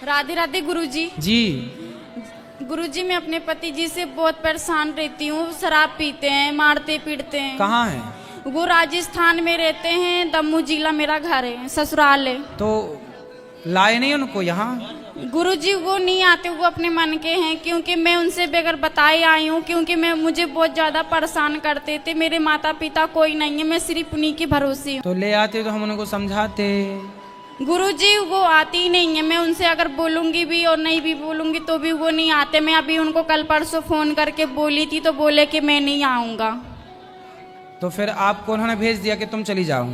राधे राधे गुरुजी। जी। गुरुजी मैं अपने पति जी से बहुत परेशान रहती हूँ। शराब पीते हैं, मारते पीटते हैं। कहाँ है? वो राजस्थान में रहते हैं, दमू जिला मेरा घर है, ससुराल है। तो लाए नहीं उनको यहाँ? गुरुजी वो नहीं आते, वो अपने मन के हैं, क्योंकि मैं उनसे बगैर बताए आई हूँ, क्योंकि मुझे बहुत ज्यादा परेशान करते थे। मेरे माता पिता कोई नहीं है, मैं सिर्फ उन्हीं के भरोसे हूँ। तो ले आते तो हम उनको समझाते। गुरुजी वो आती ही नहीं है। मैं उनसे अगर बोलूंगी भी और नहीं भी बोलूंगी तो भी वो नहीं आते। मैं अभी उनको कल परसों फोन करके बोली थी तो बोले कि मैं नहीं आऊंगा। तो फिर आपको उन्होंने भेज दिया कि तुम चली जाओ?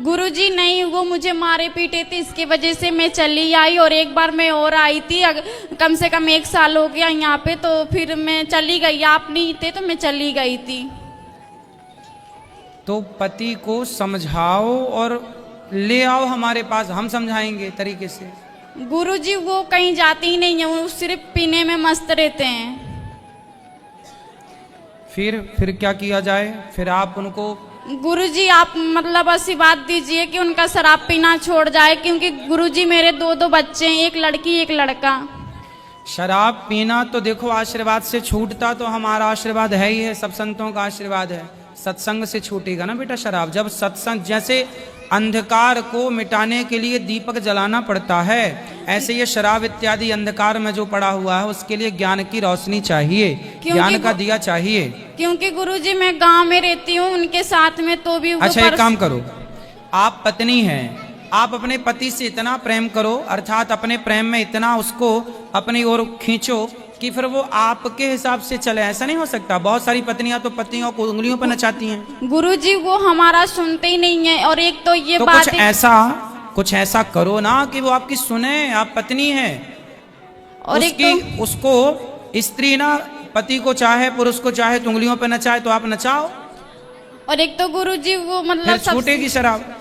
गुरुजी नहीं, वो मुझे मारे पीटे थे, इसकी वजह से मैं चली आई। और एक बार मैं और आई थी, कम से कम 1 साल हो गया यहाँ पे, तो फिर मैं चली गई। आप नहीं थे तो मैं चली गई थी। तो पति को समझाओ और ले आओ हमारे पास, हम समझाएंगे तरीके से। गुरुजी वो कहीं जाती ही नहीं है, वो सिर्फ पीने में मस्त रहते हैं। फिर क्या किया जाए? फिर आप उनको गुरुजी आप मतलब आशीर्वाद दीजिए कि उनका शराब पीना छोड़ जाए, क्योंकि गुरुजी मेरे 2 बच्चे हैं, एक लड़की एक लड़का। शराब पीना तो देखो आशीर्वाद से छूटता तो हमारा आशीर्वाद है ही है, सब संतों का आशीर्वाद है। सत्संग से छूटेगा ना बेटा शराब। जब सत्संग, जैसे अंधकार को मिटाने के लिए दीपक जलाना पड़ता है, ऐसे ये शराब इत्यादि अंधकार में जो पड़ा हुआ है उसके लिए ज्ञान की रोशनी चाहिए, ज्ञान का दिया चाहिए। क्योंकि गुरुजी मैं गांव में रहती हूँ उनके साथ में, तो भी अच्छा एक काम करो, आप पत्नी हैं, आप अपने पति से इतना प्रेम करो, अर्थात अपने प्रेम में इतना उसको अपनी ओर खींचो कि फिर वो आपके हिसाब से चले। ऐसा नहीं हो सकता, बहुत सारी पत्नियां तो पतियों को उंगलियों पर नचाती हैं। गुरुजी वो हमारा सुनते ही नहीं है। और एक तो ये तो बात कुछ ऐसा करो ना कि वो आपकी सुने। आप पत्नी हैं और उसकी, उसको स्त्री ना पति को चाहे पुरुष को चाहे तो उंगलियों पे नचाए, तो आप नचाओ। और एक तो गुरुजी वो मतलब फिर छूटेगी शराब।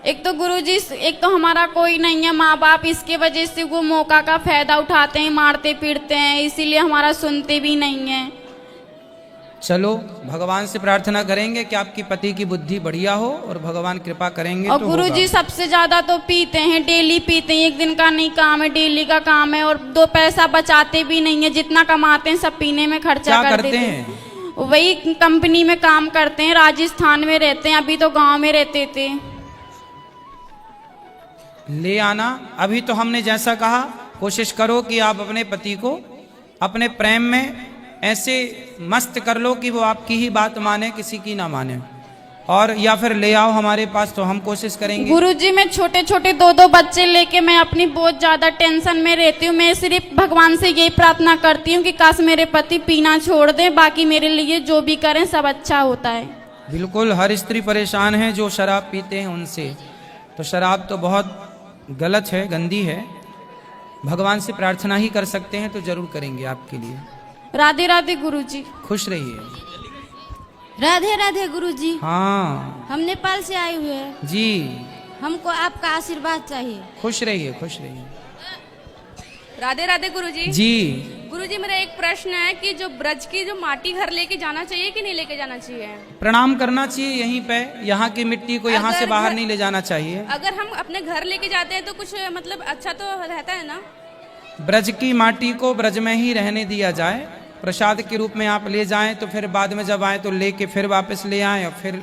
एक तो गुरुजी, एक तो हमारा कोई नहीं है माँ बाप, इसके वजह से वो मौका का फायदा उठाते हैं, मारते पीटते हैं, इसीलिए हमारा सुनते भी नहीं है। चलो भगवान से प्रार्थना करेंगे कि आपकी पति की बुद्धि बढ़िया हो और भगवान कृपा करेंगे। और तो गुरुजी सबसे ज्यादा तो पीते हैं, डेली पीते हैं, एक दिन का नहीं काम है, डेली का काम है। और 2 पैसा बचाते भी नहीं है, जितना कमाते हैं सब पीने में खर्चा कर देते हैं। वही कंपनी में काम करते हैं, राजस्थान में रहते हैं, अभी तो गाँव में रहते थे। ले आना। अभी तो हमने जैसा कहा, कोशिश करो कि आप अपने पति को अपने प्रेम में ऐसे मस्त कर लो कि वो आपकी ही बात माने, किसी की ना माने। और या फिर ले आओ हमारे पास, तो हम कोशिश करेंगे। गुरुजी मैं छोटे छोटे 2 बच्चे लेके मैं अपनी बहुत ज्यादा टेंशन में रहती हूँ। मैं सिर्फ भगवान से यही प्रार्थना करती हूँ कि काश मेरे पति पीना छोड़ दें, बाकी मेरे लिए जो भी करें सब अच्छा होता है। बिल्कुल, हर स्त्री परेशान है जो शराब पीते हैं उनसे। तो शराब तो बहुत गलत है, गंदी है। भगवान से प्रार्थना ही कर सकते हैं, तो जरूर करेंगे आपके लिए। राधे राधे गुरुजी। खुश रहिए। राधे राधे गुरुजी। हाँ हम नेपाल से आए हुए हैं जी। हमको आपका आशीर्वाद चाहिए। खुश रहिए, खुश रहिए। राधे राधे गुरुजी। जी। गुरुजी मेरा एक प्रश्न है कि जो ब्रज की जो माटी घर लेके जाना चाहिए कि नहीं लेके जाना चाहिए? प्रणाम करना चाहिए यहीं पे, यहाँ की मिट्टी को यहाँ से बाहर नहीं ले जाना चाहिए। अगर हम अपने घर लेके जाते हैं तो कुछ मतलब अच्छा तो रहता है ना? ब्रज की माटी को ब्रज में ही रहने दिया जाए, प्रसाद के रूप में आप ले जाएं, तो फिर बाद में जब आए तो लेके फिर वापस ले आएं और फिर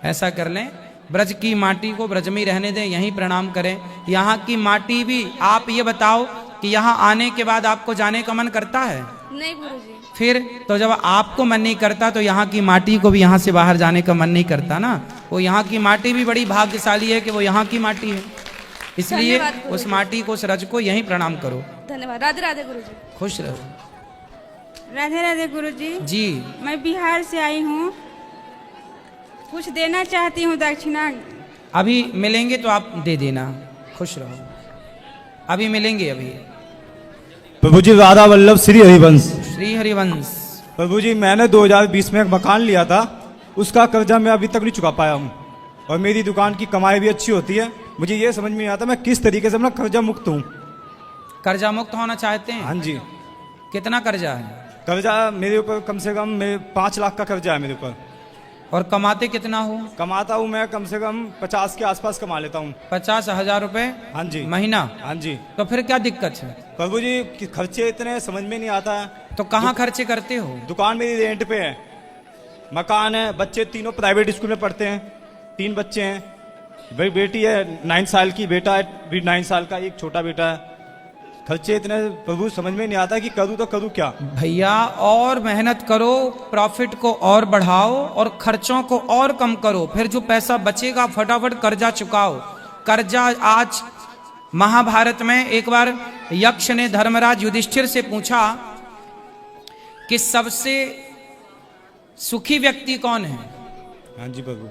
ऐसा कर लें। ब्रज की माटी को ब्रज में ही रहने दें, यहीं प्रणाम करें। यहाँ की माटी भी, आप ये बताओ कि यहाँ आने के बाद आपको जाने का मन करता है? नहीं गुरुजी। फिर तो जब आपको मन नहीं करता तो यहाँ की माटी को भी यहाँ से बाहर जाने का मन नहीं करता ना। वो यहाँ की माटी भी बड़ी भाग्यशाली है कि वो यहाँ की माटी है, इसलिए उस माटी को, उस रज को यहीं प्रणाम करो। धन्यवाद। राधे राधे गुरुजी। खुश रहो। राधे राधे गुरुजी। जी। मैं बिहार से आई हूँ, कुछ देना चाहती हूँ दक्षिणा। अभी मिलेंगे तो आप दे देना। खुश रहो, अभी मिलेंगे। अभी प्रभु जी राधा वल्लभ श्री हरिवंश। श्री हरिवंश। प्रभु जी मैंने 2020 में एक मकान लिया था, उसका कर्जा मैं अभी तक नहीं चुका पाया हूँ, और मेरी दुकान की कमाई भी अच्छी होती है। मुझे ये समझ में नहीं आता मैं किस तरीके से अपना कर्जा मुक्त हूँ। कर्जा मुक्त होना चाहते हैं? हाँ जी। कितना कर्जा है? कर्जा मेरे ऊपर कम से कम 5 लाख का कर्जा है मेरे ऊपर। और कमाते कितना हो? कमाता हूँ मैं कम से कम 50 के आसपास कमा लेता हूँ। 50,000 रुपए हाँ जी। महीना? हाँ जी। तो फिर क्या दिक्कत है? प्रभु जी कि खर्चे इतने समझ में नहीं आता है। तो कहाँ खर्चे करते हो? दुकान मेरी रेंट पे है, मकान है, बच्चे तीनों प्राइवेट स्कूल में पढ़ते हैं, 3 बच्चे हैं, बेटी है 9 साल की, बेटा है भी 9 साल का, एक छोटा बेटा है। खर्चे इतने प्रभु समझ में नहीं आता कि करूँ तो करूँ क्या। भैया और मेहनत करो, प्रॉफिट को और बढ़ाओ और खर्चों को और कम करो, फिर जो पैसा बचेगा फटाफट कर्जा चुकाओ। कर्जा आज महाभारत में एक बार यक्ष ने धर्मराज युधिष्ठिर से पूछा कि सबसे सुखी व्यक्ति कौन है? हाँ जी प्रभु।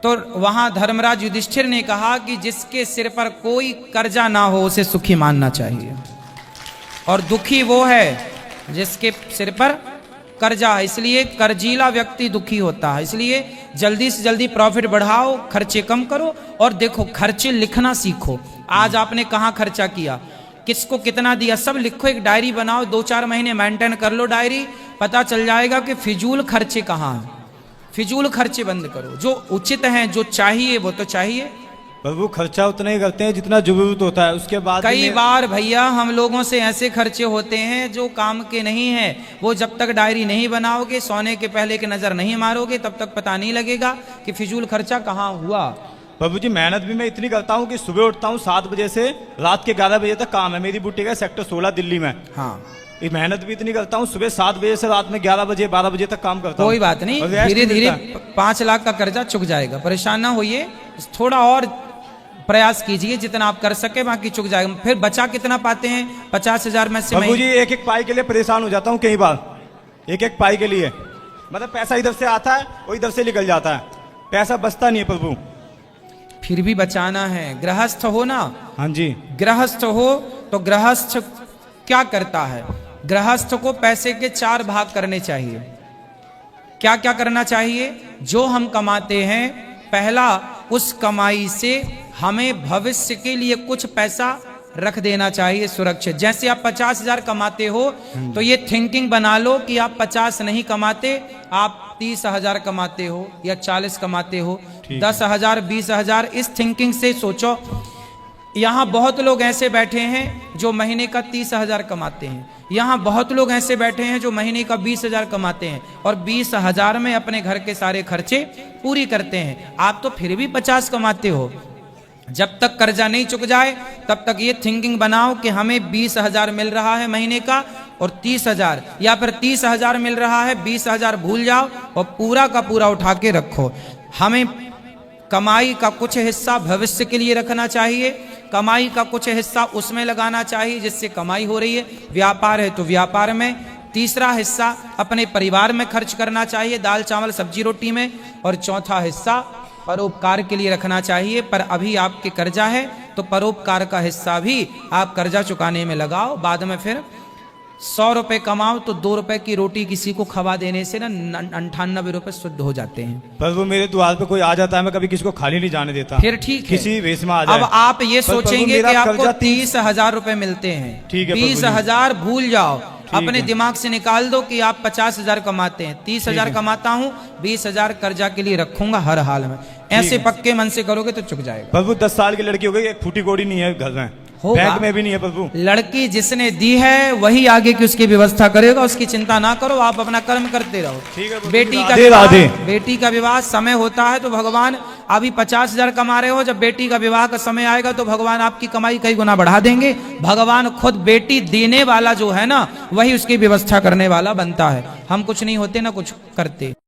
तो वहां धर्मराज युधिष्ठिर ने कहा कि जिसके सिर पर कोई कर्जा ना हो उसे सुखी मानना चाहिए, और दुखी वो है जिसके सिर पर कर्जा है। इसलिए कर्जीला व्यक्ति दुखी होता है। इसलिए जल्दी से जल्दी प्रॉफिट बढ़ाओ, खर्चे कम करो, और देखो खर्चे लिखना सीखो। आज आपने कहाँ खर्चा किया, किसको कितना दिया, सब लिखो, एक डायरी बनाओ, 2-4 महीने मेंटेन कर लो डायरी, पता चल जाएगा कि फिजूल खर्चे कहाँ हैं। फिजूल खर्चे बंद करो, जो उचित हैं, जो चाहिए वो तो चाहिए। प्रभु खर्चा उतना ही करते हैं जितना जरूरत होता है, उसके बाद कई बार भैया हम लोगों से ऐसे खर्चे होते हैं जो काम के नहीं है। वो जब तक डायरी नहीं बनाओगे, सोने के पहले की नजर नहीं मारोगे, तब तक पता नहीं लगेगा कि फिजूल खर्चा कहाँ हुआ। प्रभु जी मेहनत भी मैं इतनी करता हूँ कि सुबह उठता हूँ 7 बजे से रात के 11 बजे तक काम है। मेरी बुटीक है सेक्टर 16 दिल्ली में। हाँ, ये मेहनत भी इतनी करता हूँ, सुबह 7 बजे से रात में 11 बजे 12 बजे तक काम करता हूँ। कोई बात नहीं, धीरे धीरे 5 लाख का कर्जा चुक जाएगा, परेशान ना होइए। थोड़ा और प्रयास कीजिए, जितना आप कर सके, बाकी चुक जाएगा। फिर बचा कितना पाते हैं 50,000 में से? प्रभु जी एक पाई के लिए परेशान हो जाता हूँ कई बार, एक पाई के लिए। मतलब पैसा इधर से आता है और इधर से निकल जाता है, पैसा बचता नहीं है प्रभु। फिर भी बचाना है। गृहस्थ हो ना? हाँ जी। गृहस्थ हो तो गृहस्थ क्या करता है? गृहस्थ को पैसे के 4 भाग करने चाहिए। क्या क्या करना चाहिए? जो हम कमाते हैं, पहला उस कमाई से हमें भविष्य के लिए कुछ पैसा रख देना चाहिए सुरक्षित। जैसे आप 50,000 कमाते हो तो ये थिंकिंग बना लो कि आप 50 नहीं कमाते, आप 30,000 कमाते हो या 40 कमाते हो, 10,000 20,000, इस थिंकिंग से सोचो। यहाँ बहुत लोग ऐसे बैठे हैं जो महीने का 30,000 कमाते हैं, यहाँ बहुत लोग ऐसे बैठे हैं जो महीने का 20,000 कमाते हैं और 20,000 में अपने घर के सारे खर्चे पूरी करते हैं। आप तो फिर भी 50 कमाते हो। जब तक कर्जा नहीं चुक जाए तब तक ये थिंकिंग बनाओ कि हमें 20,000 मिल रहा है महीने का और 30,000, या फिर 30,000 मिल रहा है, 20,000 भूल जाओ और पूरा का पूरा उठा के रखो। हमें कमाई का कुछ हिस्सा भविष्य के लिए रखना चाहिए, कमाई का कुछ हिस्सा उसमें लगाना चाहिए जिससे कमाई हो रही है। व्यापार है तो व्यापार में, तीसरा हिस्सा अपने परिवार में खर्च करना चाहिए, दाल चावल सब्जी रोटी में, और चौथा हिस्सा परोपकार के लिए रखना चाहिए। पर अभी आपके कर्जा है तो परोपकार का हिस्सा भी आप कर्जा चुकाने में लगाओ। बाद में फिर 100 रुपए कमाओ तो 2 रुपए की रोटी किसी को खवा देने से ना 98 रुपए शुद्ध हो जाते हैं। प्रभु मेरे द्वार पे कोई आ जाता है, मैं कभी किसी को खाली नहीं जाने देता। फिर ठीक है, किसी वेश में आ जाए। अब आप ये सोचेंगे कि आपको 30,000 रुपए मिलते हैं, ठीक है, 20,000 भूल जाओ, अपने दिमाग से निकाल दो कि आप 50,000 कमाते हैं, 30,000 कमाता हूँ, 20,000 कर्जा के लिए रखूंगा हर हाल में। ऐसे पक्के मन से करोगे तो चुक जाएगा। प्रभु 10 साल की लड़की हो गई, एक फूटी कोड़ी नहीं है घर में, बैग में भी नहीं है प्रभु। लड़की जिसने दी है वही आगे की उसकी व्यवस्था करेगा, उसकी चिंता ना करो, आप अपना कर्म करते रहो। ठीक है। बेटी का विवाह समय होता है तो भगवान, अभी 50,000 कमा रहे हो, जब बेटी का विवाह का समय आएगा तो भगवान आपकी कमाई कई गुना बढ़ा देंगे। भगवान खुद बेटी देने वाला जो है ना, वही उसकी व्यवस्था करने वाला बनता है। हम कुछ नहीं होते ना कुछ करते।